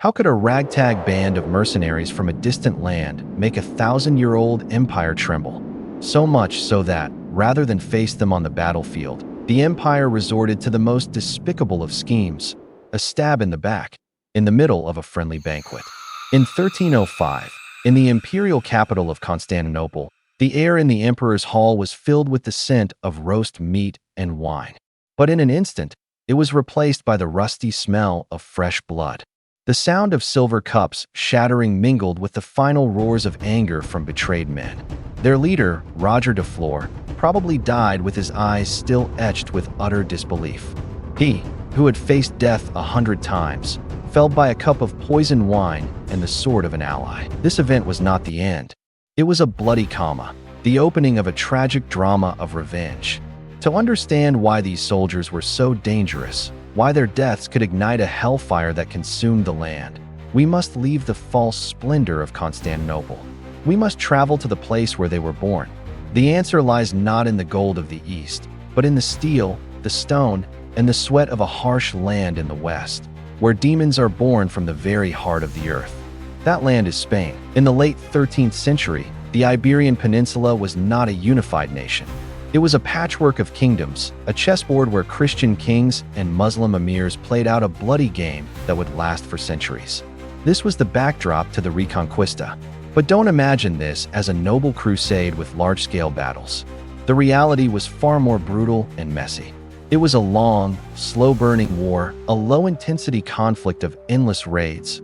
How could a ragtag band of mercenaries from a distant land make a thousand-year-old empire tremble? So much so that, rather than face them on the battlefield, the empire resorted to the most despicable of schemes, a stab in the back, in the middle of a friendly banquet. In 1305, in the imperial capital of Constantinople, the air in the emperor's hall was filled with the scent of roast meat and wine. But in an instant, it was replaced by the rusty smell of fresh blood. The sound of silver cups shattering mingled with the final roars of anger from betrayed men. Their leader, Roger de Flor, probably died with his eyes still etched with utter disbelief. He, who had faced death 100 times, fell by a cup of poisoned wine and the sword of an ally. This event was not the end. It was a bloody comma, the opening of a tragic drama of revenge. To understand why these soldiers were so dangerous, why their deaths could ignite a hellfire that consumed the land, we must leave the false splendor of Constantinople. We must travel to the place where they were born. The answer lies not in the gold of the East, but in the steel, the stone, and the sweat of a harsh land in the West, where demons are born from the very heart of the earth. That land is Spain. In the late 13th century, the Iberian Peninsula was not a unified nation. It was a patchwork of kingdoms, a chessboard where Christian kings and Muslim emirs played out a bloody game that would last for centuries. This was the backdrop to the Reconquista. But don't imagine this as a noble crusade with large-scale battles. The reality was far more brutal and messy. It was a long, slow-burning war, a low-intensity conflict of endless raids,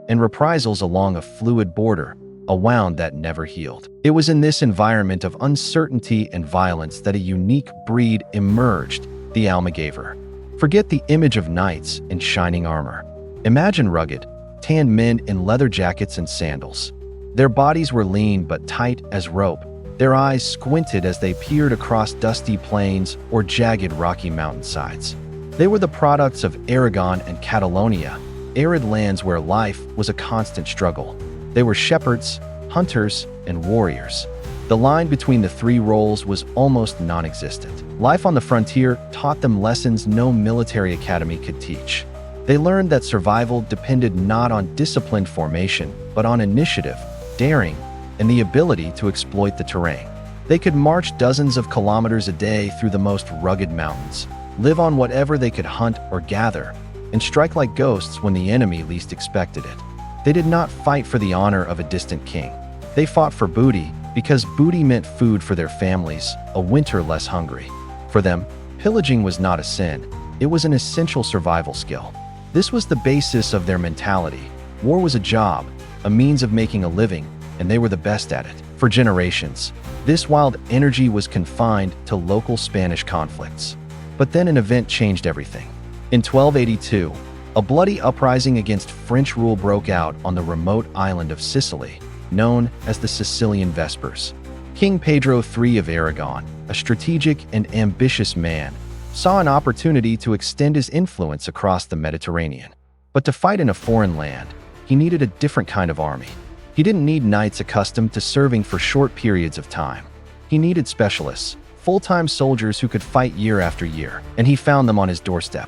and reprisals along a fluid border, a wound that never healed. It was in this environment of uncertainty and violence that a unique breed emerged, the Almogavar. Forget the image of knights in shining armor. Imagine rugged, tanned men in leather jackets and sandals. Their bodies were lean but tight as rope. Their eyes squinted as they peered across dusty plains or jagged rocky mountainsides. They were the products of Aragon and Catalonia, arid lands where life was a constant struggle. They were shepherds, hunters, and warriors. The line between the three roles was almost non-existent. Life on the frontier taught them lessons no military academy could teach. They learned that survival depended not on disciplined formation, but on initiative, daring, and the ability to exploit the terrain. They could march dozens of kilometers a day through the most rugged mountains, live on whatever they could hunt or gather, and strike like ghosts when the enemy least expected it. They did not fight for the honor of a distant king. They fought for booty, because booty meant food for their families, a winter less hungry. For them, pillaging was not a sin. It was an essential survival skill. This was the basis of their mentality. War was a job, a means of making a living, and they were the best at it. For generations, this wild energy was confined to local Spanish conflicts. But then an event changed everything. In 1282, a bloody uprising against French rule broke out on the remote island of Sicily, known as the Sicilian Vespers. King Pedro III of Aragon, a strategic and ambitious man, saw an opportunity to extend his influence across the Mediterranean. But to fight in a foreign land, he needed a different kind of army. He didn't need knights accustomed to serving for short periods of time. He needed specialists, full-time soldiers who could fight year after year, and he found them on his doorstep.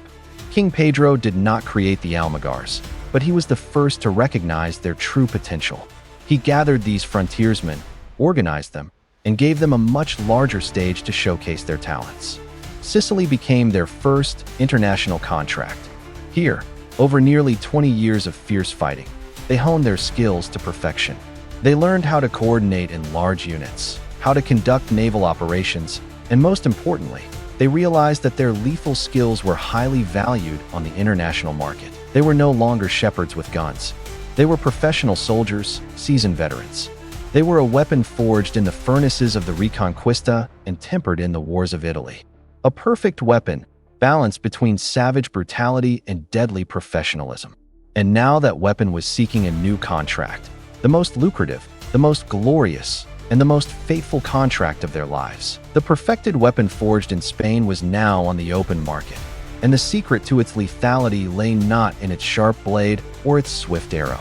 King Pedro did not create the Almogars, but he was the first to recognize their true potential. He gathered these frontiersmen, organized them, and gave them a much larger stage to showcase their talents. Sicily became their first international contract. Here, over nearly 20 years of fierce fighting, they honed their skills to perfection. They learned how to coordinate in large units, how to conduct naval operations, and most importantly, they realized that their lethal skills were highly valued on the international market. They were no longer shepherds with guns. They were professional soldiers, seasoned veterans. They were a weapon forged in the furnaces of the Reconquista and tempered in the wars of Italy. A perfect weapon, balanced between savage brutality and deadly professionalism. And now that weapon was seeking a new contract, the most lucrative, the most glorious, and the most faithful contract of their lives. The perfected weapon forged in Spain was now on the open market, and the secret to its lethality lay not in its sharp blade or its swift arrow.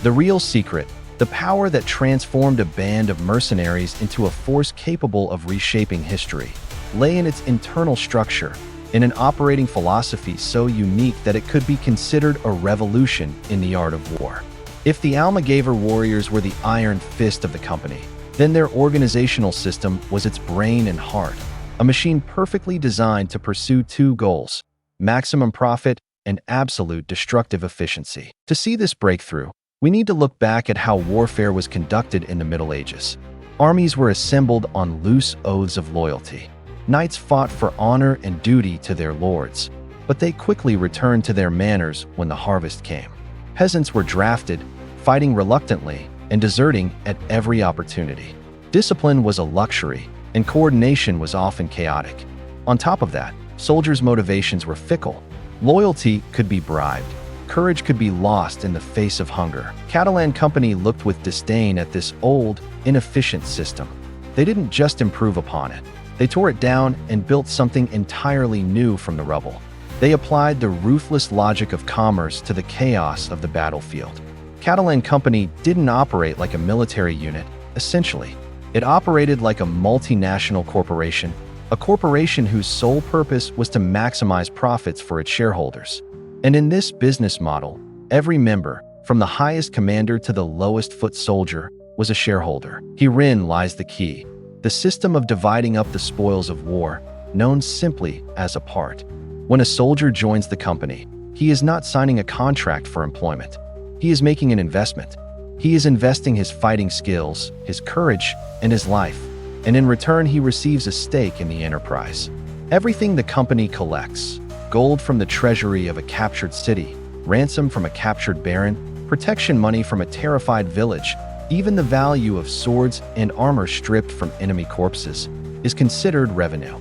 The real secret, the power that transformed a band of mercenaries into a force capable of reshaping history, lay in its internal structure, in an operating philosophy so unique that it could be considered a revolution in the art of war. If the Almogavar warriors were the iron fist of the company, then their organizational system was its brain and heart, a machine perfectly designed to pursue two goals: maximum profit and absolute destructive efficiency. To see this breakthrough, we need to look back at how warfare was conducted in the Middle Ages. Armies were assembled on loose oaths of loyalty. Knights fought for honor and duty to their lords, but they quickly returned to their manners when the harvest came. Peasants were drafted, fighting reluctantly and deserting at every opportunity. Discipline was a luxury, and coordination was often chaotic. On top of that, soldiers' motivations were fickle. Loyalty could be bribed. Courage could be lost in the face of hunger. Catalan company looked with disdain at this old, inefficient system. They didn't just improve upon it. They tore it down and built something entirely new from the rubble. They applied the ruthless logic of commerce to the chaos of the battlefield. Catalan company didn't operate like a military unit, essentially. It operated like a multinational corporation, a corporation whose sole purpose was to maximize profits for its shareholders. And in this business model, every member, from the highest commander to the lowest foot soldier, was a shareholder. Herein lies the key: the system of dividing up the spoils of war, known simply as a part. When a soldier joins the company, he is not signing a contract for employment. He is making an investment. He is investing his fighting skills, his courage, and his life, and in return he receives a stake in the enterprise. Everything the company collects: gold from the treasury of a captured city, ransom from a captured baron, protection money from a terrified village, even the value of swords and armor stripped from enemy corpses, is considered revenue.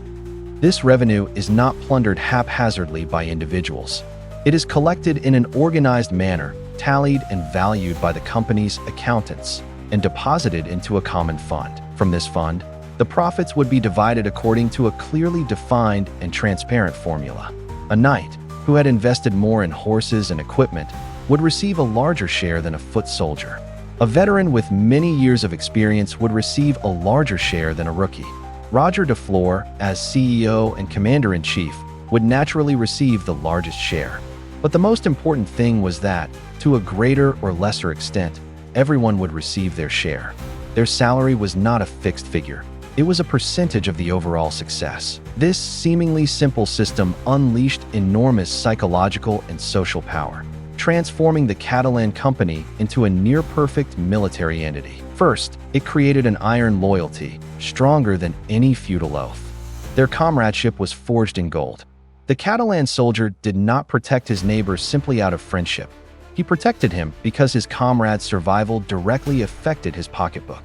This revenue is not plundered haphazardly by individuals. It is collected in an organized manner, tallied and valued by the company's accountants, and deposited into a common fund. From this fund, the profits would be divided according to a clearly defined and transparent formula. A knight, who had invested more in horses and equipment, would receive a larger share than a foot soldier. A veteran with many years of experience would receive a larger share than a rookie. Roger de Flor, as CEO and Commander-in-Chief, would naturally receive the largest share. But the most important thing was that, to a greater or lesser extent, everyone would receive their share. Their salary was not a fixed figure. It was a percentage of the overall success. This seemingly simple system unleashed enormous psychological and social power, transforming the Catalan company into a near-perfect military entity. First, it created an iron loyalty, stronger than any feudal oath. Their comradeship was forged in gold. The Catalan soldier did not protect his neighbor simply out of friendship. He protected him because his comrade's survival directly affected his pocketbook.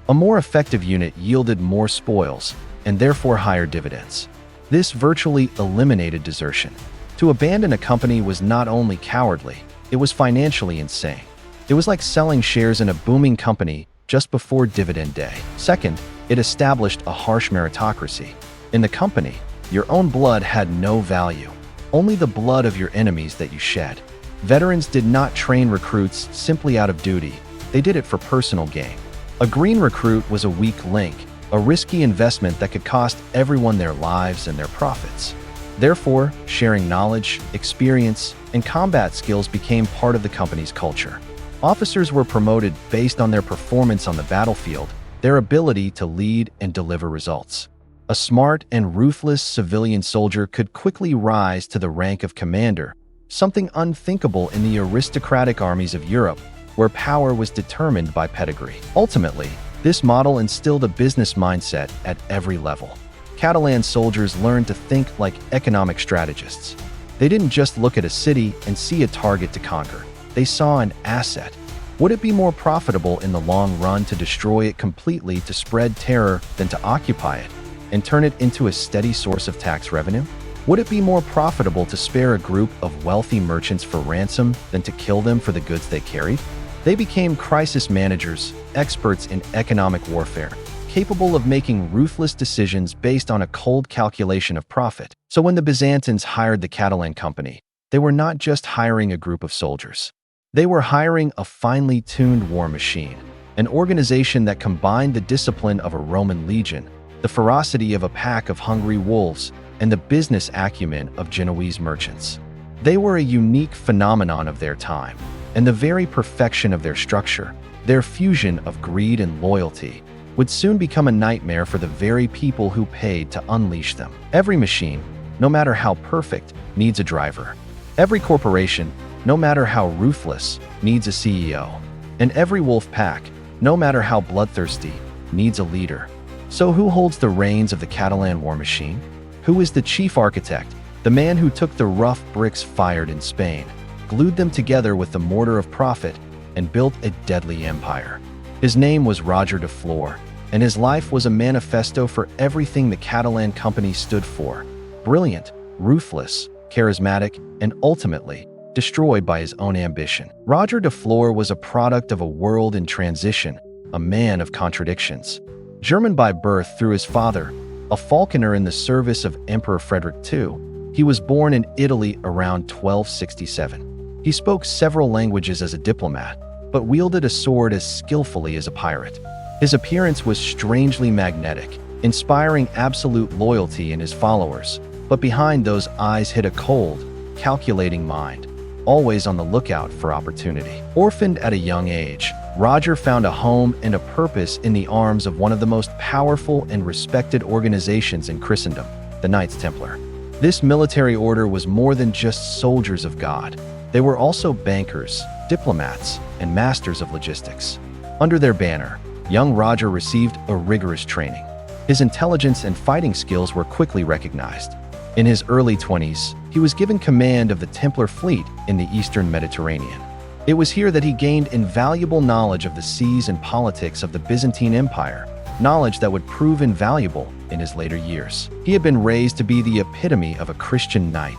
A more effective unit yielded more spoils, and therefore higher dividends. This virtually eliminated desertion. To abandon a company was not only cowardly, it was financially insane. It was like selling shares in a booming company just before dividend day. Second, it established a harsh meritocracy. In the company, your own blood had no value, only the blood of your enemies that you shed. Veterans did not train recruits simply out of duty, they did it for personal gain. A green recruit was a weak link, a risky investment that could cost everyone their lives and their profits. Therefore, sharing knowledge, experience, and combat skills became part of the company's culture. Officers were promoted based on their performance on the battlefield, their ability to lead and deliver results. A smart and ruthless civilian soldier could quickly rise to the rank of commander, something unthinkable in the aristocratic armies of Europe, where power was determined by pedigree. Ultimately, this model instilled a business mindset at every level. Catalan soldiers learned to think like economic strategists. They didn't just look at a city and see a target to conquer. They saw an asset. Would it be more profitable in the long run to destroy it completely to spread terror than to occupy it and turn it into a steady source of tax revenue? Would it be more profitable to spare a group of wealthy merchants for ransom than to kill them for the goods they carried? They became crisis managers, experts in economic warfare, capable of making ruthless decisions based on a cold calculation of profit. So when the Byzantines hired the Catalan company, they were not just hiring a group of soldiers. They were hiring a finely tuned war machine, an organization that combined the discipline of a Roman legion, the ferocity of a pack of hungry wolves, and the business acumen of Genoese merchants. They were a unique phenomenon of their time, and the very perfection of their structure, their fusion of greed and loyalty, would soon become a nightmare for the very people who paid to unleash them. Every machine, no matter how perfect, needs a driver. Every corporation, no matter how ruthless, needs a CEO. And every wolf pack, no matter how bloodthirsty, needs a leader. So who holds the reins of the Catalan war machine? Who is the chief architect, the man who took the rough bricks fired in Spain, glued them together with the mortar of profit, and built a deadly empire? His name was Roger de Flor, and his life was a manifesto for everything the Catalan company stood for. Brilliant, ruthless, charismatic, and ultimately destroyed by his own ambition. Roger de Flor was a product of a world in transition, a man of contradictions. German by birth through his father, a falconer in the service of Emperor Frederick II, he was born in Italy around 1267. He spoke several languages as a diplomat, but wielded a sword as skillfully as a pirate. His appearance was strangely magnetic, inspiring absolute loyalty in his followers, but behind those eyes hid a cold, calculating mind, always on the lookout for opportunity. Orphaned at a young age, Roger found a home and a purpose in the arms of one of the most powerful and respected organizations in Christendom, the Knights Templar. This military order was more than just soldiers of God. They were also bankers, diplomats, and masters of logistics. Under their banner, young Roger received a rigorous training. His intelligence and fighting skills were quickly recognized. In his early 20s, he was given command of the Templar fleet in the Eastern Mediterranean. It was here that he gained invaluable knowledge of the seas and politics of the Byzantine Empire, knowledge that would prove invaluable in his later years. He had been raised to be the epitome of a Christian knight,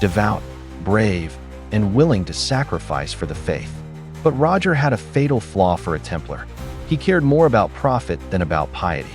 devout, brave, and willing to sacrifice for the faith. But Roger had a fatal flaw for a Templar. He cared more about profit than about piety.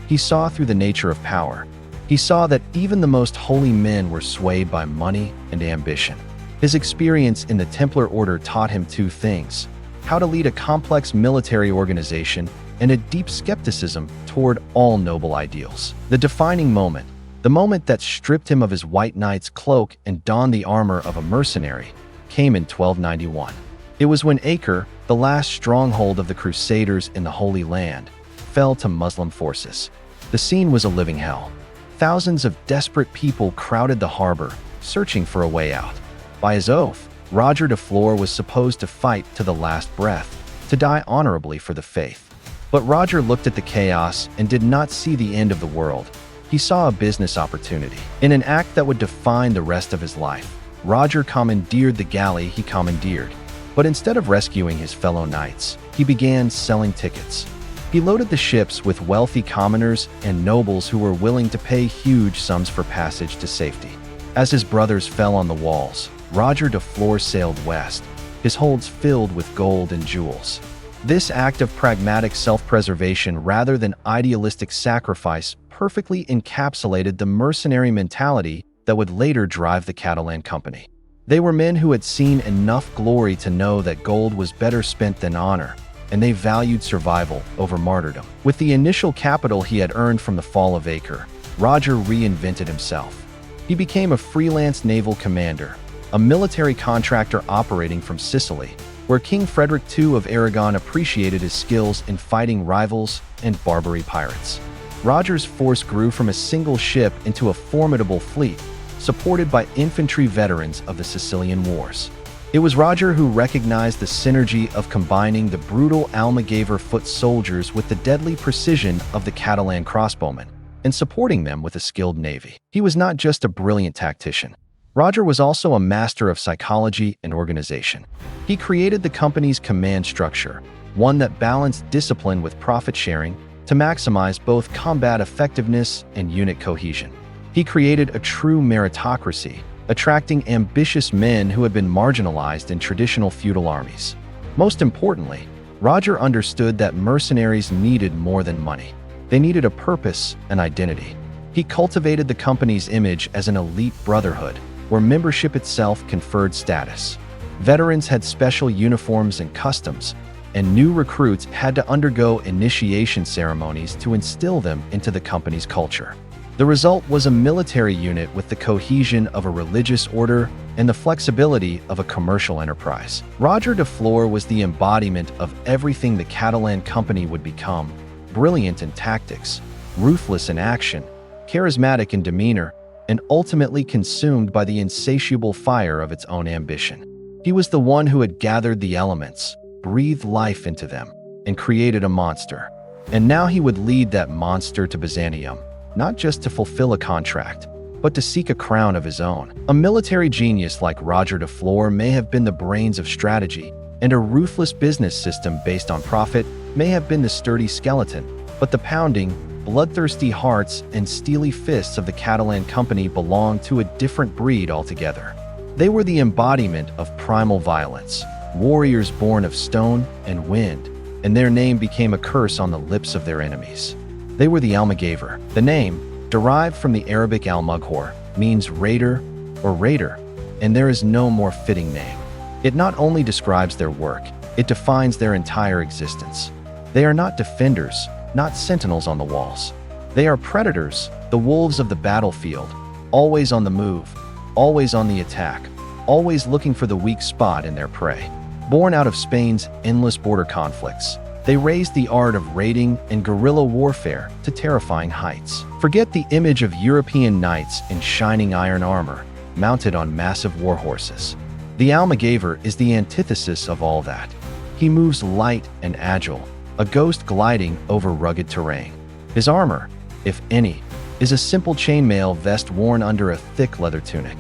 He saw through the nature of power. He saw that even the most holy men were swayed by money and ambition. His experience in the Templar order taught him two things: how to lead a complex military organization and a deep skepticism toward all noble ideals. The defining moment, the moment that stripped him of his white knight's cloak and donned the armor of a mercenary, came in 1291. It was when Acre, the last stronghold of the Crusaders in the Holy Land, fell to Muslim forces. The scene was a living hell. Thousands of desperate people crowded the harbor, searching for a way out. By his oath, Roger de Flor was supposed to fight to the last breath, to die honorably for the faith. But Roger looked at the chaos and did not see the end of the world. He saw a business opportunity. In an act that would define the rest of his life, Roger commandeered the galley he commandeered. But instead of rescuing his fellow knights, he began selling tickets. He loaded the ships with wealthy commoners and nobles who were willing to pay huge sums for passage to safety. As his brothers fell on the walls, Roger de Flor sailed west, his holds filled with gold and jewels. This act of pragmatic self-preservation rather than idealistic sacrifice perfectly encapsulated the mercenary mentality that would later drive the Catalan company. They were men who had seen enough glory to know that gold was better spent than honor, and they valued survival over martyrdom. With the initial capital he had earned from the fall of Acre, Roger reinvented himself. He became a freelance naval commander, a military contractor operating from Sicily, where King Frederick II of Aragon appreciated his skills in fighting rivals and Barbary pirates. Roger's force grew from a single ship into a formidable fleet, supported by infantry veterans of the Sicilian Wars. It was Roger who recognized the synergy of combining the brutal Almogavar foot soldiers with the deadly precision of the Catalan crossbowmen, and supporting them with a skilled navy. He was not just a brilliant tactician. Roger was also a master of psychology and organization. He created the company's command structure, one that balanced discipline with profit sharing to maximize both combat effectiveness and unit cohesion. He created a true meritocracy, attracting ambitious men who had been marginalized in traditional feudal armies. Most importantly, Roger understood that mercenaries needed more than money. They needed a purpose and identity. He cultivated the company's image as an elite brotherhood, where membership itself conferred status. Veterans had special uniforms and customs, and new recruits had to undergo initiation ceremonies to instill them into the company's culture. The result was a military unit with the cohesion of a religious order and the flexibility of a commercial enterprise. Roger de Flor was the embodiment of everything the Catalan company would become: brilliant in tactics, ruthless in action, charismatic in demeanor, and ultimately consumed by the insatiable fire of its own ambition. He was the one who had gathered the elements, breathed life into them, and created a monster. And now he would lead that monster to Byzantium, not just to fulfill a contract, but to seek a crown of his own. A military genius like Roger de Flor may have been the brains of strategy, and a ruthless business system based on profit may have been the sturdy skeleton, but the pounding, bloodthirsty hearts and steely fists of the Catalan company belonged to a different breed altogether. They were the embodiment of primal violence, warriors born of stone and wind, and their name became a curse on the lips of their enemies. They were the Almogavar. The name, derived from the Arabic Almogavar, means raider or raider, and there is no more fitting name. It not only describes their work, it defines their entire existence. They are not defenders, not sentinels on the walls. They are predators, the wolves of the battlefield, always on the move, always on the attack, always looking for the weak spot in their prey. Born out of Spain's endless border conflicts, they raised the art of raiding and guerrilla warfare to terrifying heights. Forget the image of European knights in shining iron armor, mounted on massive war horses. The Almogavar is the antithesis of all that. He moves light and agile, a ghost gliding over rugged terrain. His armor, if any, is a simple chainmail vest worn under a thick leather tunic.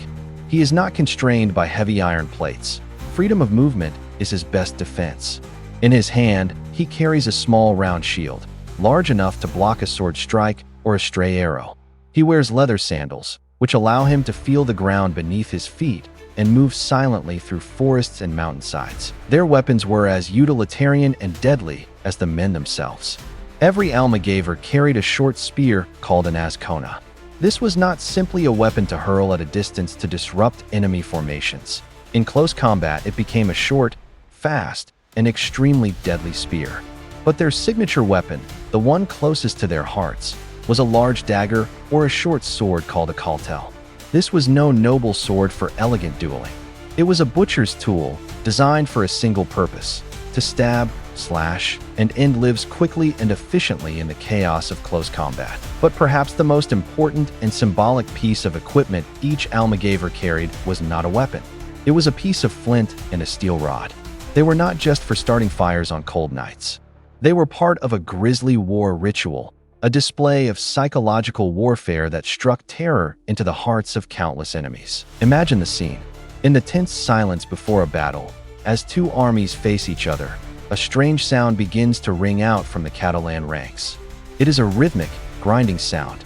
He is not constrained by heavy iron plates. Freedom of movement is his best defense. In his hand, he carries a small round shield, large enough to block a sword strike or a stray arrow. He wears leather sandals, which allow him to feel the ground beneath his feet and move silently through forests and mountainsides. Their weapons were as utilitarian and deadly as the men themselves. Every Almogavar carried a short spear called an ascona. This was not simply a weapon to hurl at a distance to disrupt enemy formations. In close combat, it became a short, fast, and extremely deadly spear. But their signature weapon, the one closest to their hearts, was a large dagger or a short sword called a caltel. This was no noble sword for elegant dueling. It was a butcher's tool designed for a single purpose: to stab, slash, and end lives quickly and efficiently in the chaos of close combat. But perhaps the most important and symbolic piece of equipment each Almogavar carried was not a weapon. It was a piece of flint and a steel rod. They were not just for starting fires on cold nights. They were part of a grisly war ritual, a display of psychological warfare that struck terror into the hearts of countless enemies. Imagine the scene. In the tense silence before a battle, as two armies face each other, a strange sound begins to ring out from the Catalan ranks. It is a rhythmic, grinding sound.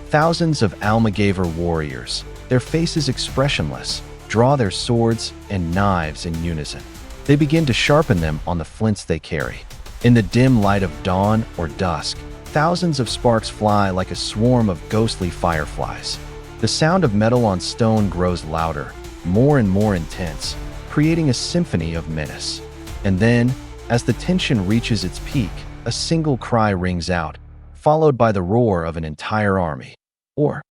Thousands of Almogavar warriors, their faces expressionless, draw their swords and knives in unison. They begin to sharpen them on the flints they carry. In the dim light of dawn or dusk, thousands of sparks fly like a swarm of ghostly fireflies. The sound of metal on stone grows louder, more and more intense, creating a symphony of menace. And then, as the tension reaches its peak, a single cry rings out, followed by the roar of an entire army. Or,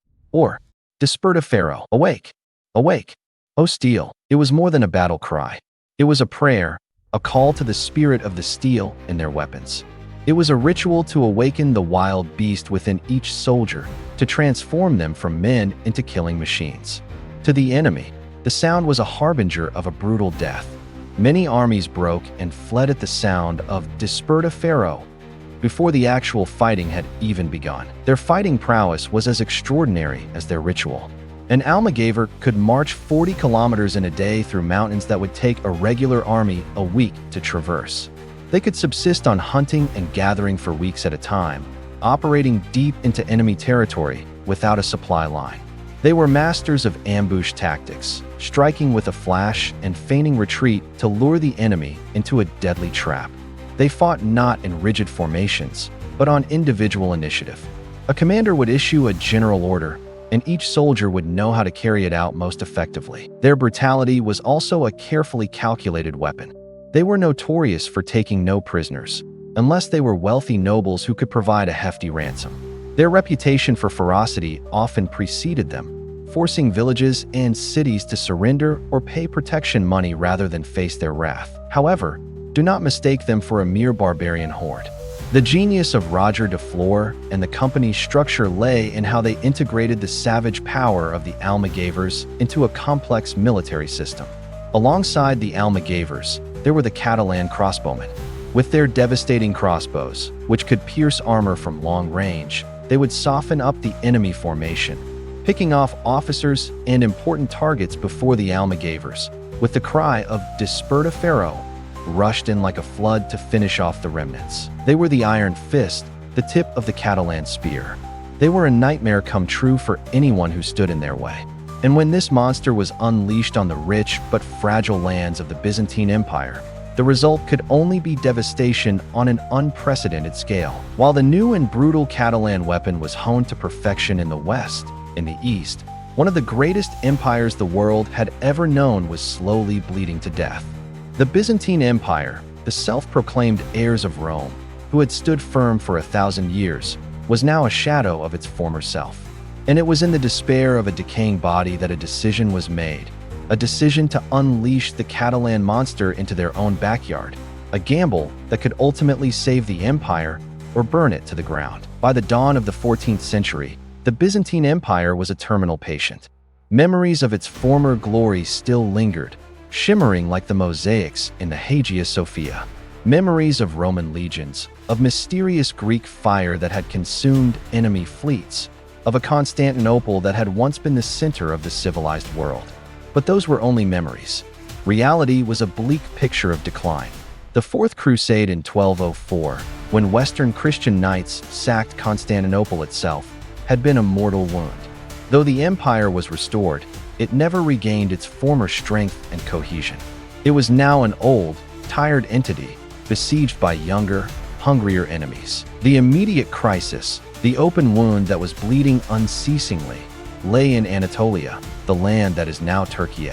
Desperta Pharaoh, awake, awake, O steel. It was more than a battle cry. It was a prayer, a call to the spirit of the steel in their weapons. It was a ritual to awaken the wild beast within each soldier, to transform them from men into killing machines. To the enemy, the sound was a harbinger of a brutal death. Many armies broke and fled at the sound of Desperta Pharaoh before the actual fighting had even begun. Their fighting prowess was as extraordinary as their ritual. An Almogavar could march 40 kilometers in a day through mountains that would take a regular army a week to traverse. They could subsist on hunting and gathering for weeks at a time, operating deep into enemy territory without a supply line. They were masters of ambush tactics, striking with a flash and feigning retreat to lure the enemy into a deadly trap. They fought not in rigid formations, but on individual initiative. A commander would issue a general order, and each soldier would know how to carry it out most effectively. Their brutality was also a carefully calculated weapon. They were notorious for taking no prisoners, unless they were wealthy nobles who could provide a hefty ransom. Their reputation for ferocity often preceded them, forcing villages and cities to surrender or pay protection money rather than face their wrath. However, do not mistake them for a mere barbarian horde. The genius of Roger de Flor and the company's structure lay in how they integrated the savage power of the Almogavars into a complex military system. Alongside the Almogavars, there were the Catalan crossbowmen. With their devastating crossbows, which could pierce armor from long range, they would soften up the enemy formation, picking off officers and important targets before the Almogavars, with the cry of "Desperta Ferro," rushed in like a flood to finish off the remnants. They were the iron fist, the tip of the Catalan spear. They were a nightmare come true for anyone who stood in their way. And when this monster was unleashed on the rich but fragile lands of the Byzantine Empire, the result could only be devastation on an unprecedented scale. While the new and brutal Catalan weapon was honed to perfection in the West, in the East, one of the greatest empires the world had ever known was slowly bleeding to death. The Byzantine Empire, the self-proclaimed heirs of Rome, who had stood firm for 1,000 years, was now a shadow of its former self. And it was in the despair of a decaying body that a decision was made. A decision to unleash the Catalan monster into their own backyard, a gamble that could ultimately save the empire or burn it to the ground. By the dawn of the 14th century, the Byzantine Empire was a terminal patient. Memories of its former glory still lingered, shimmering like the mosaics in the Hagia Sophia. Memories of Roman legions, of mysterious Greek fire that had consumed enemy fleets, of a Constantinople that had once been the center of the civilized world. But those were only memories. Reality was a bleak picture of decline. The Fourth Crusade in 1204, when Western Christian knights sacked Constantinople itself, had been a mortal wound. Though the empire was restored, it never regained its former strength and cohesion. It was now an old, tired entity, besieged by younger, hungrier enemies. The immediate crisis, the open wound that was bleeding unceasingly, lay in Anatolia, the land that is now Turkey.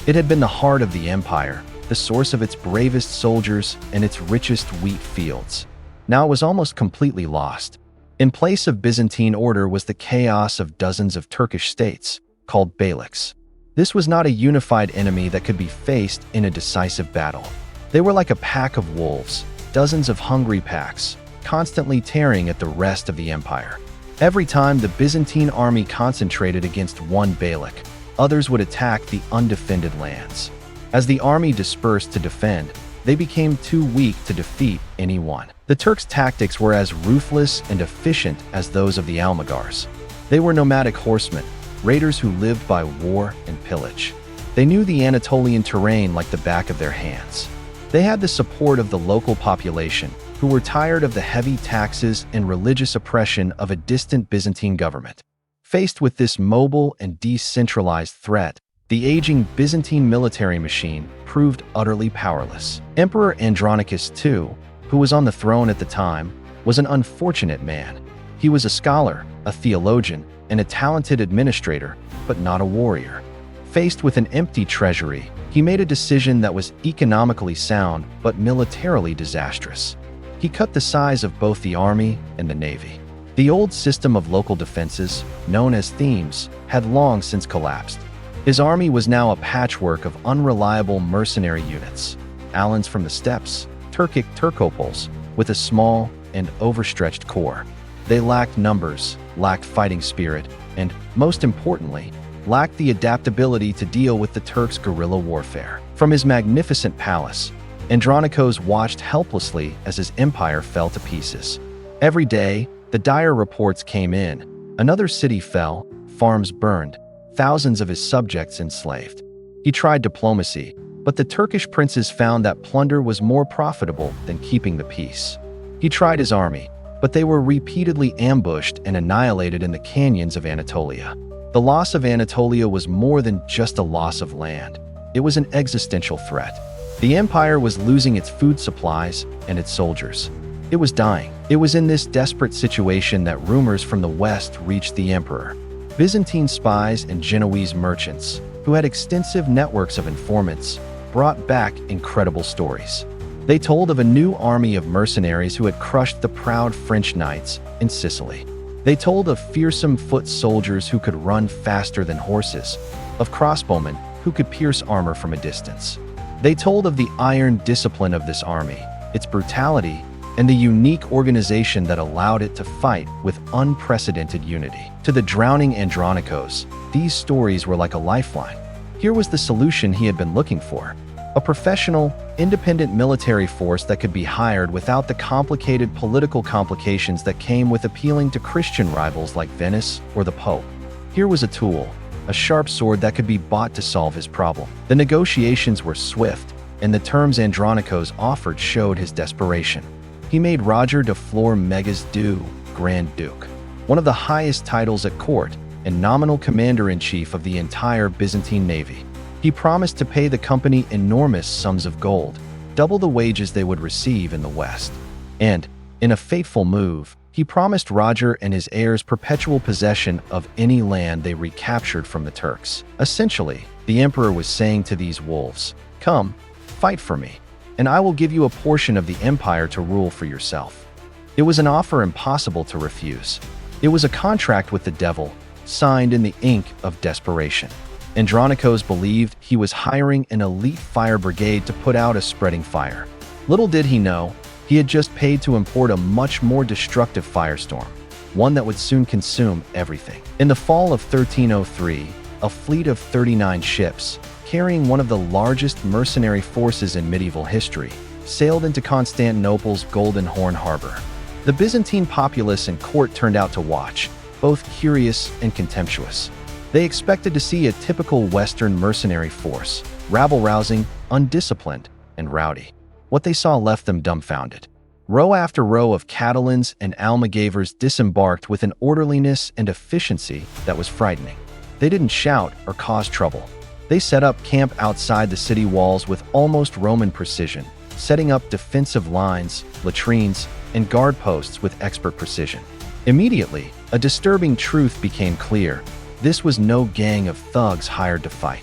It had been the heart of the empire, the source of its bravest soldiers and its richest wheat fields. Now it was almost completely lost. In place of Byzantine order was the chaos of dozens of Turkish states, called beyliks. This was not a unified enemy that could be faced in a decisive battle. They were like a pack of wolves, dozens of hungry packs, constantly tearing at the rest of the empire. Every time the Byzantine army concentrated against one beylik, others would attack the undefended lands. As the army dispersed to defend, they became too weak to defeat anyone. The Turks' tactics were as ruthless and efficient as those of the Almogavars. They were nomadic horsemen, raiders who lived by war and pillage. They knew the Anatolian terrain like the back of their hands. They had the support of the local population, who were tired of the heavy taxes and religious oppression of a distant Byzantine government. Faced with this mobile and decentralized threat, the aging Byzantine military machine proved utterly powerless. Emperor Andronicus II, who was on the throne at the time, was an unfortunate man. He was a scholar, a theologian, and a talented administrator, but not a warrior. Faced with an empty treasury, he made a decision that was economically sound but militarily disastrous. He cut the size of both the army and the navy. The old system of local defenses, known as themes, had long since collapsed. His army was now a patchwork of unreliable mercenary units, Alans from the steppes, Turkic Turkopoles, with a small and overstretched core. They lacked numbers, lacked fighting spirit, and, most importantly, lacked the adaptability to deal with the Turks' guerrilla warfare. From his magnificent palace, Andronikos watched helplessly as his empire fell to pieces. Every day, the dire reports came in. Another city fell, farms burned, thousands of his subjects enslaved. He tried diplomacy, but the Turkish princes found that plunder was more profitable than keeping the peace. He tried his army, but they were repeatedly ambushed and annihilated in the canyons of Anatolia. The loss of Anatolia was more than just a loss of land. It was an existential threat. The empire was losing its food supplies and its soldiers. It was dying. It was in this desperate situation that rumors from the west reached the emperor. Byzantine spies and Genoese merchants, who had extensive networks of informants, brought back incredible stories. They told of a new army of mercenaries who had crushed the proud French knights in Sicily. They told of fearsome foot soldiers who could run faster than horses, of crossbowmen who could pierce armor from a distance. They told of the iron discipline of this army, its brutality, and the unique organization that allowed it to fight with unprecedented unity. To the drowning Andronikos, these stories were like a lifeline. Here was the solution he had been looking for: a professional, independent military force that could be hired without the complicated political complications that came with appealing to Christian rivals like Venice or the Pope. Here was a tool, a sharp sword that could be bought to solve his problem. The negotiations were swift, and the terms Andronikos offered showed his desperation. He made Roger de Flor Megas du Grand Duke, one of the highest titles at court and nominal commander-in-chief of the entire Byzantine navy. He promised to pay the company enormous sums of gold, double the wages they would receive in the West. And, in a fateful move, he promised Roger and his heirs perpetual possession of any land they recaptured from the Turks. Essentially, the emperor was saying to these wolves, "Come, fight for me, and I will give you a portion of the empire to rule for yourself." It was an offer impossible to refuse. It was a contract with the devil, signed in the ink of desperation. Andronikos believed he was hiring an elite fire brigade to put out a spreading fire. Little did he know, he had just paid to import a much more destructive firestorm, one that would soon consume everything. In the fall of 1303, a fleet of 39 ships, carrying one of the largest mercenary forces in medieval history, sailed into Constantinople's Golden Horn harbor. The Byzantine populace and court turned out to watch, both curious and contemptuous. They expected to see a typical Western mercenary force, rabble-rousing, undisciplined, and rowdy. What they saw left them dumbfounded. Row after row of Catalans and Almogavars disembarked with an orderliness and efficiency that was frightening. They didn't shout or cause trouble. They set up camp outside the city walls with almost Roman precision, setting up defensive lines, latrines, and guard posts with expert precision. Immediately, a disturbing truth became clear. This was no gang of thugs hired to fight.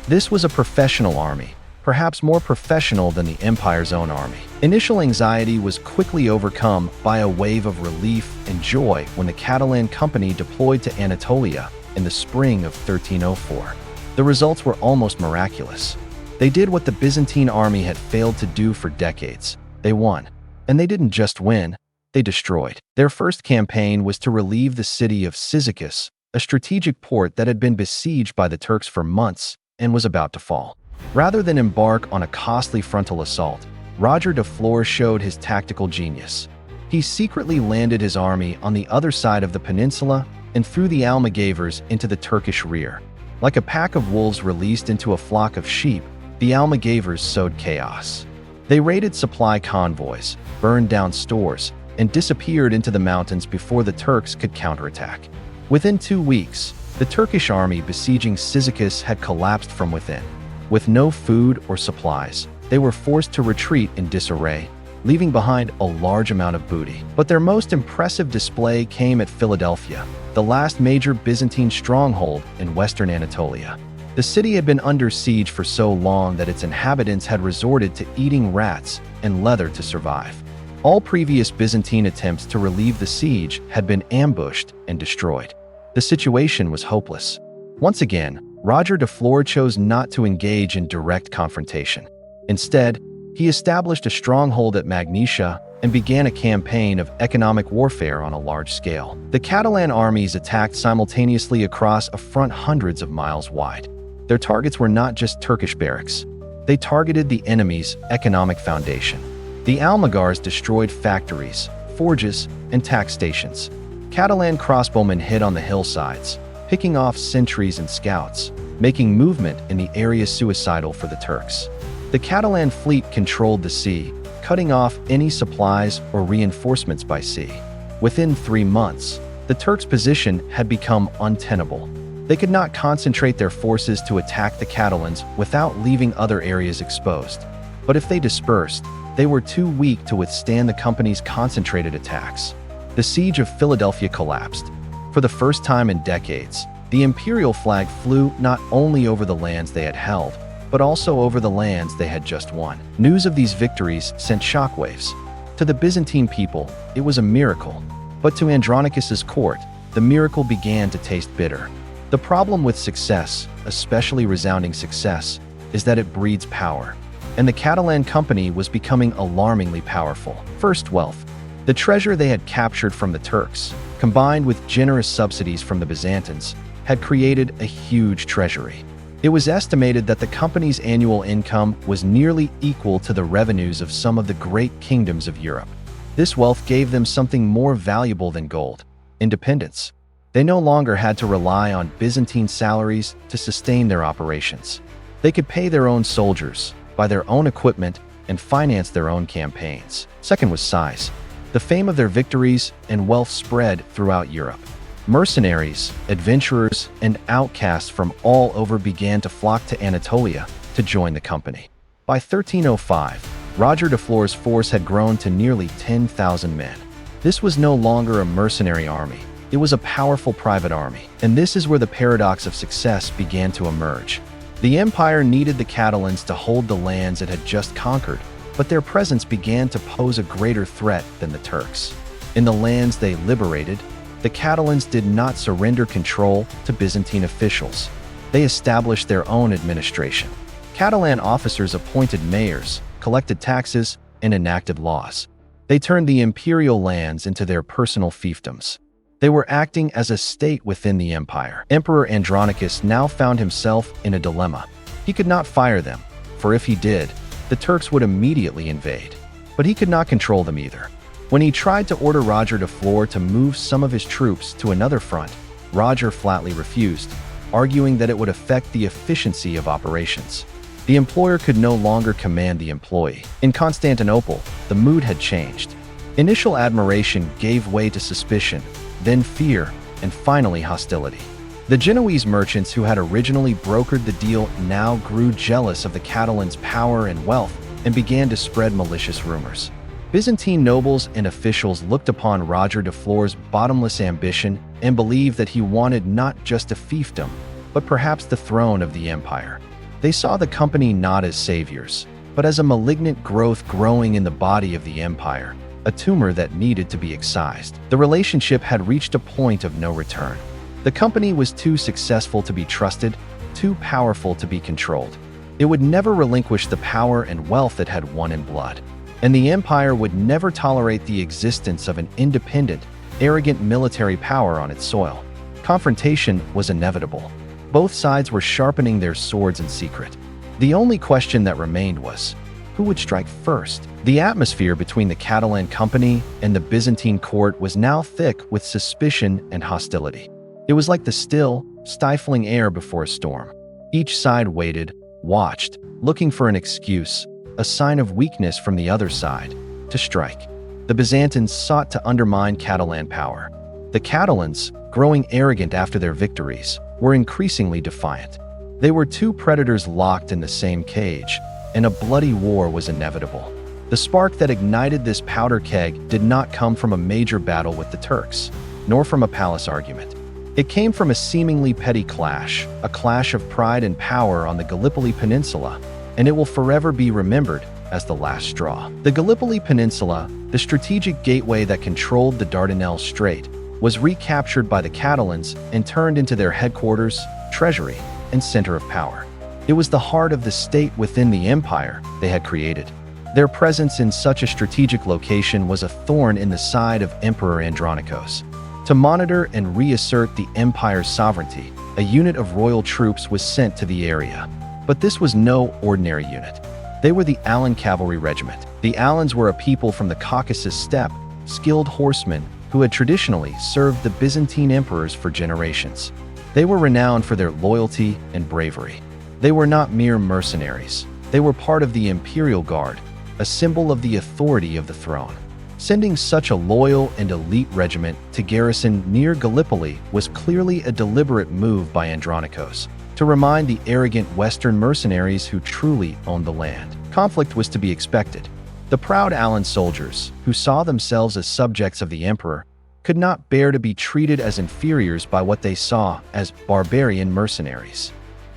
This was a professional army, perhaps more professional than the empire's own army. Initial anxiety was quickly overcome by a wave of relief and joy when the Catalan company deployed to Anatolia in the spring of 1304. The results were almost miraculous. They did what the Byzantine army had failed to do for decades. They won. And they didn't just win, they destroyed. Their first campaign was to relieve the city of Cyzicus, a strategic port that had been besieged by the Turks for months and was about to fall. Rather than embark on a costly frontal assault, Roger de Flor showed his tactical genius. He secretly landed his army on the other side of the peninsula and threw the Almogavars into the Turkish rear. Like a pack of wolves released into a flock of sheep, the Almogavars sowed chaos. They raided supply convoys, burned down stores, and disappeared into the mountains before the Turks could counterattack. Within 2 weeks, the Turkish army besieging Cyzicus had collapsed from within. With no food or supplies, they were forced to retreat in disarray, leaving behind a large amount of booty. But their most impressive display came at Philadelphia, the last major Byzantine stronghold in western Anatolia. The city had been under siege for so long that its inhabitants had resorted to eating rats and leather to survive. All previous Byzantine attempts to relieve the siege had been ambushed and destroyed. The situation was hopeless. Once again, Roger de Flor chose not to engage in direct confrontation. Instead, he established a stronghold at Magnesia and began a campaign of economic warfare on a large scale. The Catalan armies attacked simultaneously across a front hundreds of miles wide. Their targets were not just Turkish barracks. They targeted the enemy's economic foundation. The Almogavars destroyed factories, forges, and tax stations. Catalan crossbowmen hid on the hillsides, picking off sentries and scouts, making movement in the area suicidal for the Turks. The Catalan fleet controlled the sea, cutting off any supplies or reinforcements by sea. Within 3 months, the Turks' position had become untenable. They could not concentrate their forces to attack the Catalans without leaving other areas exposed. But if they dispersed, they were too weak to withstand the company's concentrated attacks. The siege of Philadelphia collapsed. For the first time in decades, the imperial flag flew not only over the lands they had held, but also over the lands they had just won. News of these victories sent shockwaves. To the Byzantine people, it was a miracle. But to Andronicus's court, the miracle began to taste bitter. The problem with success, especially resounding success, is that it breeds power. And the Catalan company was becoming alarmingly powerful. First, wealth. The treasure they had captured from the Turks, combined with generous subsidies from the Byzantines, had created a huge treasury. It was estimated that the company's annual income was nearly equal to the revenues of some of the great kingdoms of Europe. This wealth gave them something more valuable than gold: independence. They no longer had to rely on Byzantine salaries to sustain their operations. They could pay their own soldiers, buy their own equipment, and finance their own campaigns. Second was size. The fame of their victories and wealth spread throughout Europe. Mercenaries, adventurers, and outcasts from all over began to flock to Anatolia to join the company. By 1305, Roger de Flor's force had grown to nearly 10,000 men. This was no longer a mercenary army. It was a powerful private army. And this is where the paradox of success began to emerge. The empire needed the Catalans to hold the lands it had just conquered, but their presence began to pose a greater threat than the Turks. In the lands they liberated, the Catalans did not surrender control to Byzantine officials. They established their own administration. Catalan officers appointed mayors, collected taxes, and enacted laws. They turned the imperial lands into their personal fiefdoms. They were acting as a state within the empire. Emperor Andronicus now found himself in a dilemma. He could not fire them, for if he did, the Turks would immediately invade. But he could not control them either. When he tried to order Roger de Flor to move some of his troops to another front, Roger flatly refused, arguing that it would affect the efficiency of operations. The employer could no longer command the employee. In Constantinople, the mood had changed. Initial admiration gave way to suspicion, then fear, and finally hostility. The Genoese merchants who had originally brokered the deal now grew jealous of the Catalans' power and wealth and began to spread malicious rumors. Byzantine nobles and officials looked upon Roger de Flor's bottomless ambition and believed that he wanted not just a fiefdom, but perhaps the throne of the empire. They saw the company not as saviors, but as a malignant growth growing in the body of the empire, a tumor that needed to be excised. The relationship had reached a point of no return. The company was too successful to be trusted, too powerful to be controlled. It would never relinquish the power and wealth it had won in blood. And the empire would never tolerate the existence of an independent, arrogant military power on its soil. Confrontation was inevitable. Both sides were sharpening their swords in secret. The only question that remained was, who would strike first? The atmosphere between the Catalan company and the Byzantine court was now thick with suspicion and hostility. It was like the still, stifling air before a storm. Each side waited, watched, looking for an excuse, a sign of weakness from the other side, to strike. The Byzantines sought to undermine Catalan power. The Catalans, growing arrogant after their victories, were increasingly defiant. They were two predators locked in the same cage, and a bloody war was inevitable. The spark that ignited this powder keg did not come from a major battle with the Turks, nor from a palace argument. It came from a seemingly petty clash, a clash of pride and power on the Gallipoli Peninsula, and it will forever be remembered as the last straw. The Gallipoli Peninsula, the strategic gateway that controlled the Dardanelles Strait, was recaptured by the Catalans and turned into their headquarters, treasury, and center of power. It was the heart of the state within the empire they had created. Their presence in such a strategic location was a thorn in the side of Emperor Andronicus. To monitor and reassert the empire's sovereignty, a unit of royal troops was sent to the area. But this was no ordinary unit. They were the Alan Cavalry Regiment. The Alans were a people from the Caucasus steppe, skilled horsemen who had traditionally served the Byzantine emperors for generations. They were renowned for their loyalty and bravery. They were not mere mercenaries. They were part of the Imperial Guard, a symbol of the authority of the throne. Sending such a loyal and elite regiment to garrison near Gallipoli was clearly a deliberate move by Andronicus to remind the arrogant Western mercenaries who truly owned the land. Conflict was to be expected. The proud Alan soldiers, who saw themselves as subjects of the emperor, could not bear to be treated as inferiors by what they saw as barbarian mercenaries.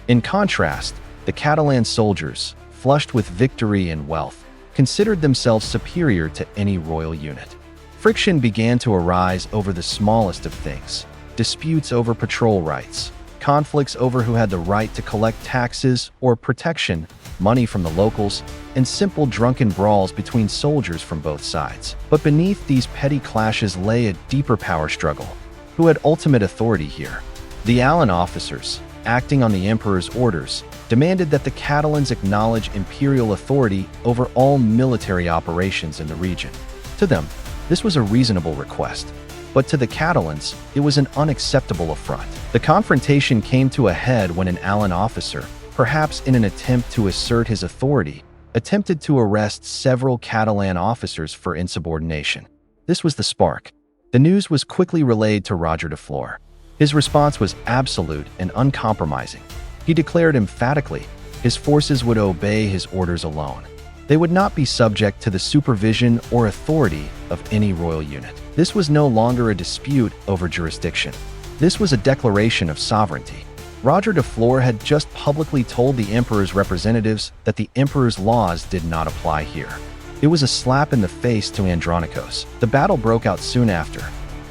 In contrast, the Catalan soldiers, flushed with victory and wealth, considered themselves superior to any royal unit. Friction began to arise over the smallest of things: disputes over patrol rights, conflicts over who had the right to collect taxes or protection, money from the locals, and simple drunken brawls between soldiers from both sides. But beneath these petty clashes lay a deeper power struggle. Who had ultimate authority here? The Allan officers, acting on the emperor's orders, demanded that the Catalans acknowledge imperial authority over all military operations in the region. To them, this was a reasonable request, but to the Catalans, it was an unacceptable affront. The confrontation came to a head when an Allan officer, perhaps in an attempt to assert his authority, attempted to arrest several Catalan officers for insubordination. This was the spark. The news was quickly relayed to Roger de Flor. His response was absolute and uncompromising. He declared emphatically his forces would obey his orders alone. They would not be subject to the supervision or authority of any royal unit. This was no longer a dispute over jurisdiction. This was a declaration of sovereignty. Roger de Flor had just publicly told the emperor's representatives that the emperor's laws did not apply here. It was a slap in the face to Andronikos. The battle broke out soon after.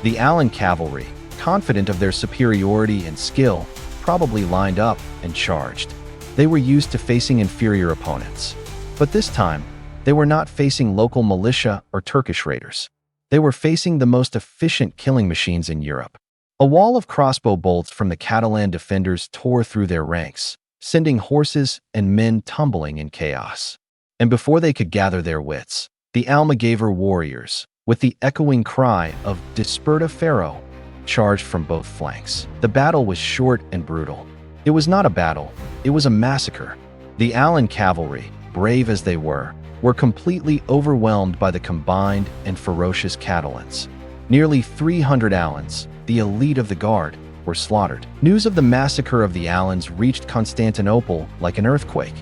The Allan cavalry, confident of their superiority and skill, probably lined up and charged. They were used to facing inferior opponents. But this time, they were not facing local militia or Turkish raiders. They were facing the most efficient killing machines in Europe. A wall of crossbow bolts from the Catalan defenders tore through their ranks, sending horses and men tumbling in chaos. And before they could gather their wits, the Almogavar warriors, with the echoing cry of "Desperta Ferro," charged from both flanks. The battle was short and brutal. It was not a battle, it was a massacre. The Allan cavalry, brave as they were completely overwhelmed by the combined and ferocious Catalans. Nearly 300 Allans, the elite of the guard, were slaughtered. News of the massacre of the Allans reached Constantinople like an earthquake.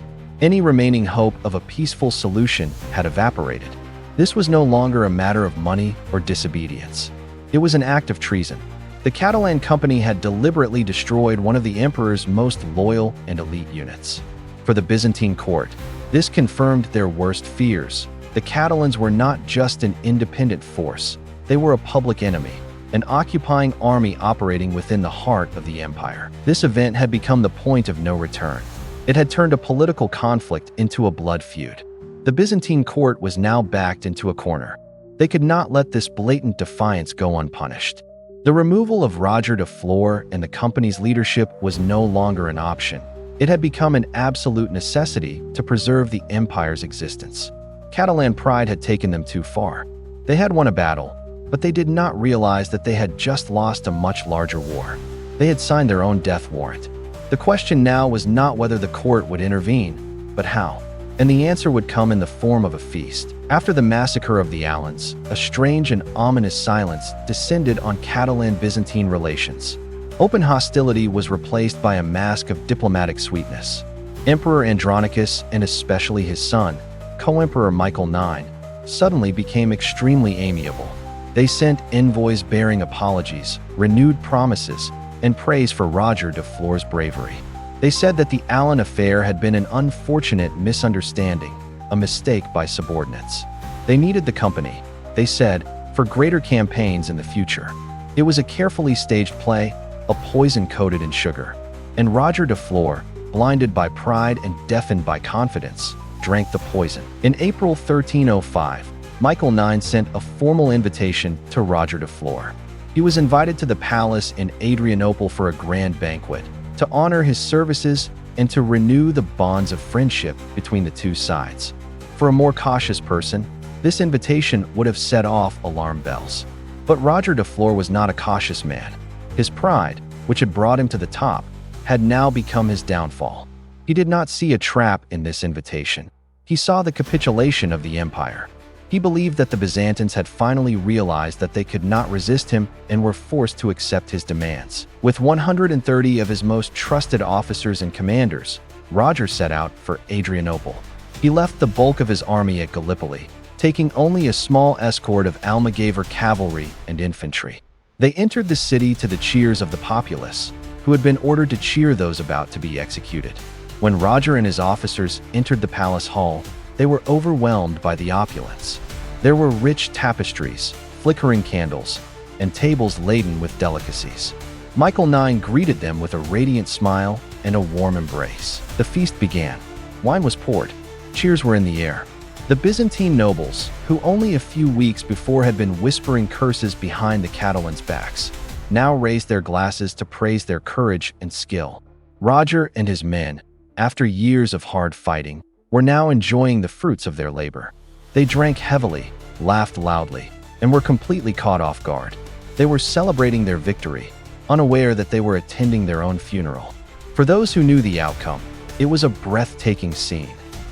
Any remaining hope of a peaceful solution had evaporated. This was no longer a matter of money or disobedience. It was an act of treason. The Catalan company had deliberately destroyed one of the emperor's most loyal and elite units. For the Byzantine court, this confirmed their worst fears. The Catalans were not just an independent force, they were a public enemy, an occupying army operating within the heart of the empire. This event had become the point of no return. It had turned a political conflict into a blood feud. The Byzantine court was now backed into a corner. They could not let this blatant defiance go unpunished. The removal of Roger de Flor and the company's leadership was no longer an option. It had become an absolute necessity to preserve the empire's existence. Catalan pride had taken them too far. They had won a battle, but they did not realize that they had just lost a much larger war. They had signed their own death warrant. The question now was not whether the court would intervene, but how. And the answer would come in the form of a feast. After the massacre of the Allans, a strange and ominous silence descended on Catalan-Byzantine relations. Open hostility was replaced by a mask of diplomatic sweetness. Emperor Andronicus, and especially his son, co-emperor Michael IX, suddenly became extremely amiable. They sent envoys bearing apologies, renewed promises, and praise for Roger de Flor's bravery. They said that the Allan affair had been an unfortunate misunderstanding, a mistake by subordinates. They needed the company, they said, for greater campaigns in the future. It was a carefully staged play, a poison coated in sugar. And Roger de Flor, blinded by pride and deafened by confidence, drank the poison. In April 1305, Michael IX sent a formal invitation to Roger de Flor. He was invited to the palace in Adrianople for a grand banquet, to honor his services and to renew the bonds of friendship between the two sides. For a more cautious person, this invitation would have set off alarm bells. But Roger de Flor was not a cautious man. His pride, which had brought him to the top, had now become his downfall. He did not see a trap in this invitation. He saw the capitulation of the empire. He believed that the Byzantines had finally realized that they could not resist him and were forced to accept his demands. With 130 of his most trusted officers and commanders, Roger set out for Adrianople. He left the bulk of his army at Gallipoli, taking only a small escort of Almogavar cavalry and infantry. They entered the city to the cheers of the populace, who had been ordered to cheer those about to be executed. When Roger and his officers entered the palace hall, they were overwhelmed by the opulence. There were rich tapestries, flickering candles, and tables laden with delicacies. Michael IX greeted them with a radiant smile and a warm embrace. The feast began. Wine was poured. Cheers were in the air. The Byzantine nobles, who only a few weeks before had been whispering curses behind the Catalans' backs, now raised their glasses to praise their courage and skill. Roger and his men, after years of hard fighting, were now enjoying the fruits of their labor. They drank heavily, laughed loudly, and were completely caught off guard. They were celebrating their victory, unaware that they were attending their own funeral. For those who knew the outcome, it was a breathtaking scene.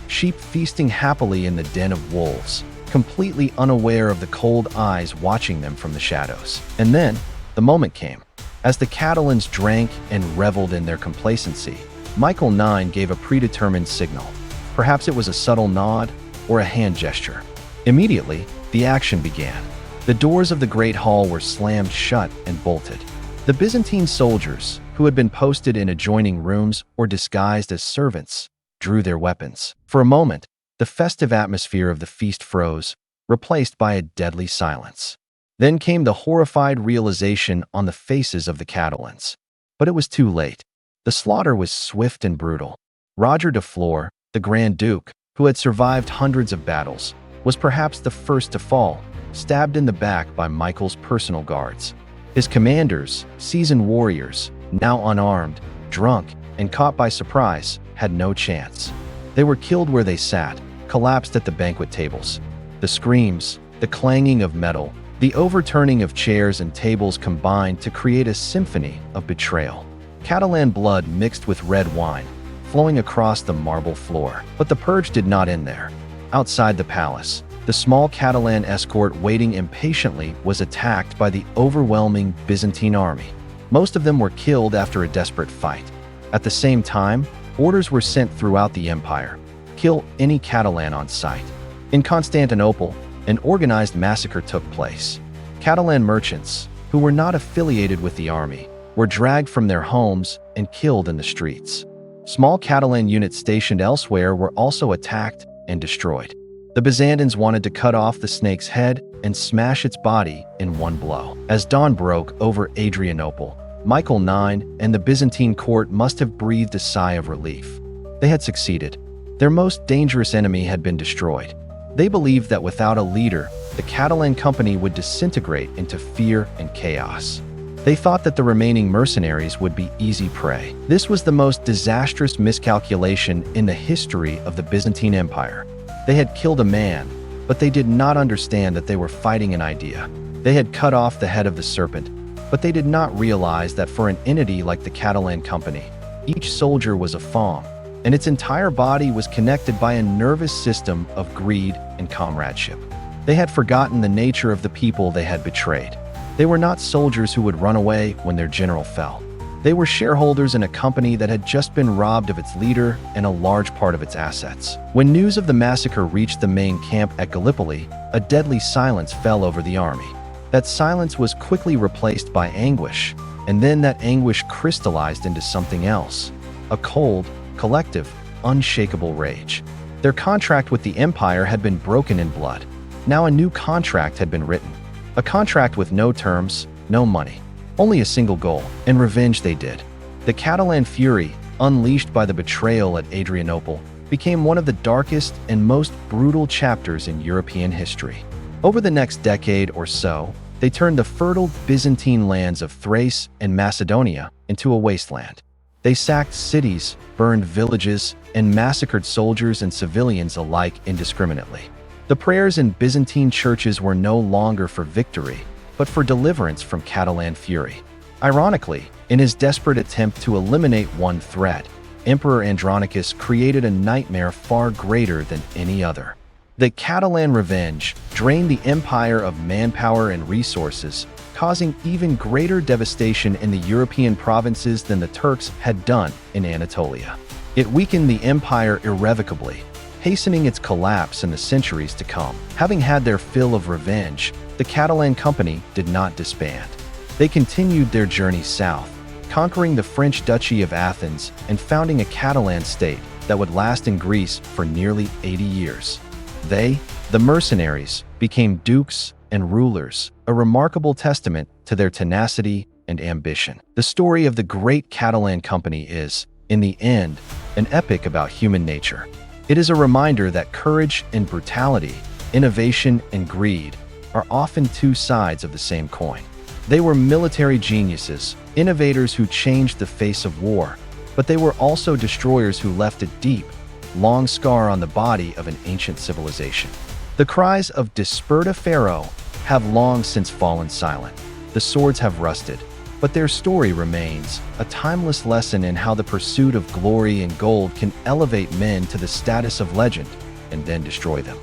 Sheep feasting happily in the den of wolves, completely unaware of the cold eyes watching them from the shadows. And then, the moment came. As the Catalans drank and reveled in their complacency, Michael IX gave a predetermined signal. Perhaps it was a subtle nod or a hand gesture. Immediately, the action began. The doors of the great hall were slammed shut and bolted. The Byzantine soldiers, who had been posted in adjoining rooms or disguised as servants, drew their weapons. For a moment, the festive atmosphere of the feast froze, replaced by a deadly silence. Then came the horrified realization on the faces of the Catalans. But it was too late. The slaughter was swift and brutal. Roger de Flor, the Grand Duke, who had survived hundreds of battles, was perhaps the first to fall, stabbed in the back by Michael's personal guards. His commanders, seasoned warriors, now unarmed, drunk, and caught by surprise, had no chance. They were killed where they sat, collapsed at the banquet tables. The screams, the clanging of metal, the overturning of chairs and tables combined to create a symphony of betrayal. Catalan blood mixed with red wine, flowing across the marble floor. But the purge did not end there. Outside the palace, the small Catalan escort waiting impatiently was attacked by the overwhelming Byzantine army. Most of them were killed after a desperate fight. At the same time, orders were sent throughout the empire. Kill any Catalan on sight. In Constantinople, an organized massacre took place. Catalan merchants, who were not affiliated with the army, were dragged from their homes and killed in the streets. Small Catalan units stationed elsewhere were also attacked and destroyed. The Byzantines wanted to cut off the snake's head and smash its body in one blow. As dawn broke over Adrianople, Michael IX and the Byzantine court must have breathed a sigh of relief. They had succeeded. Their most dangerous enemy had been destroyed. They believed that without a leader, the Catalan company would disintegrate into fear and chaos. They thought that the remaining mercenaries would be easy prey. This was the most disastrous miscalculation in the history of the Byzantine Empire. They had killed a man, but they did not understand that they were fighting an idea. They had cut off the head of the serpent, but they did not realize that for an entity like the Catalan company, each soldier was a thong, and its entire body was connected by a nervous system of greed and comradeship. They had forgotten the nature of the people they had betrayed. They were not soldiers who would run away when their general fell. They were shareholders in a company that had just been robbed of its leader and a large part of its assets. When news of the massacre reached the main camp at Gallipoli, a deadly silence fell over the army. That silence was quickly replaced by anguish, and then that anguish crystallized into something else: a cold, collective, unshakable rage. Their contract with the empire had been broken in blood. Now a new contract had been written. A contract with no terms, no money. Only a single goal, and revenge they did. The Catalan fury, unleashed by the betrayal at Adrianople, became one of the darkest and most brutal chapters in European history. Over the next decade or so, they turned the fertile Byzantine lands of Thrace and Macedonia into a wasteland. They sacked cities, burned villages, and massacred soldiers and civilians alike indiscriminately. The prayers in Byzantine churches were no longer for victory, but for deliverance from Catalan fury. Ironically, in his desperate attempt to eliminate one threat, Emperor Andronicus created a nightmare far greater than any other. The Catalan revenge drained the empire of manpower and resources, causing even greater devastation in the European provinces than the Turks had done in Anatolia. It weakened the empire irrevocably, hastening its collapse in the centuries to come. Having had their fill of revenge, the Catalan company did not disband. They continued their journey south, conquering the French Duchy of Athens and founding a Catalan state that would last in Greece for nearly 80 years. They, the mercenaries, became dukes and rulers, a remarkable testament to their tenacity and ambition. The story of the great Catalan company is, in the end, an epic about human nature. It is a reminder that courage and brutality, innovation and greed, are often two sides of the same coin. They were military geniuses, innovators who changed the face of war, but they were also destroyers who left a deep, long scar on the body of an ancient civilization. The cries of Desperta Pharaoh have long since fallen silent. The swords have rusted, but their story remains, a timeless lesson in how the pursuit of glory and gold can elevate men to the status of legend and then destroy them.